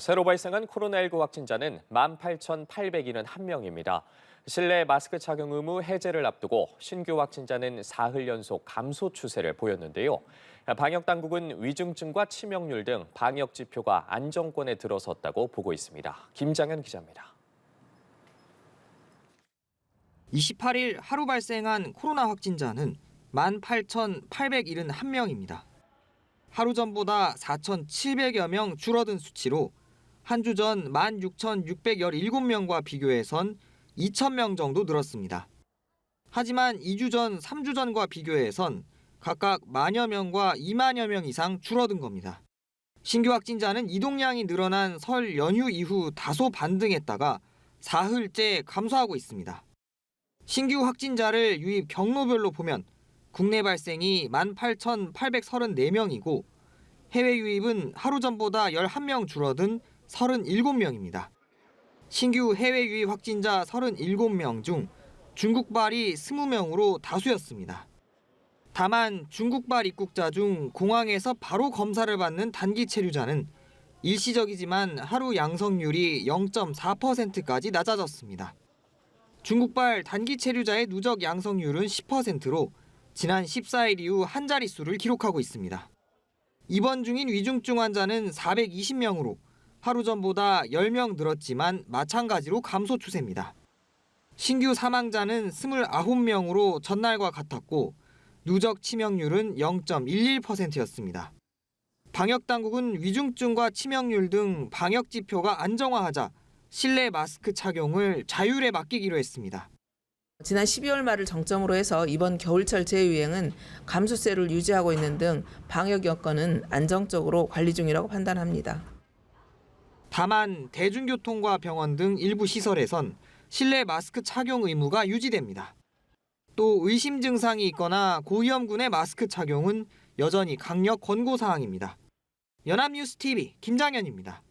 새로 발생한 코로나19 확진자는 18,871명입니다. 실내 마스크 착용 의무 해제를 앞두고 신규 확진자는 사흘 연속 감소 추세를 보였는데요. 방역 당국은 위중증과 치명률 등 방역 지표가 안정권에 들어섰다고 보고 있습니다. 김장현 기자입니다. 28일 하루 발생한 코로나 확진자는 18,871명입니다. 하루 전보다 4,700여 명 줄어든 수치로 한 주 전 16,617명과 비교해선 2,000명 정도 늘었습니다. 하지만 2주 전, 3주 전과 비교해선 각각 만여 명과 2만여 명 이상 줄어든 겁니다. 신규 확진자는 이동량이 늘어난 설 연휴 이후 다소 반등했다가 사흘째 감소하고 있습니다. 신규 확진자를 유입 경로별로 보면 국내 발생이 18,834명이고 해외 유입은 하루 전보다 11명 줄어든 37명입니다. 신규 해외 유입 확진자 37명 중 중국발이 20명으로 다수였습니다. 다만 중국발 입국자 중 공항에서 바로 검사를 받는 단기 체류자는 일시적이지만 하루 양성률이 0.4%까지 낮아졌습니다. 중국발 단기 체류자의 누적 양성률은 10%로 지난 14일 이후 한 자릿수를 기록하고 있습니다. 입원 중인 위중증 환자는 420명으로 하루 전보다 10명 늘었지만 마찬가지로 감소 추세입니다. 신규 사망자는 29명으로 전날과 같았고 누적 치명률은 0.11%였습니다. 방역당국은 위중증과 치명률 등 방역 지표가 안정화하자 실내 마스크 착용을 자율에 맡기기로 했습니다. 지난 12월 말을 정점으로 해서 이번 겨울철 재유행은 감소세를 유지하고 있는 등 방역 여건은 안정적으로 관리 중이라고 판단합니다. 다만 대중교통과 병원 등 일부 시설에선 실내 마스크 착용 의무가 유지됩니다. 또 의심 증상이 있거나 고위험군의 마스크 착용은 여전히 강력 권고 사항입니다. 연합뉴스 TV 김장현입니다.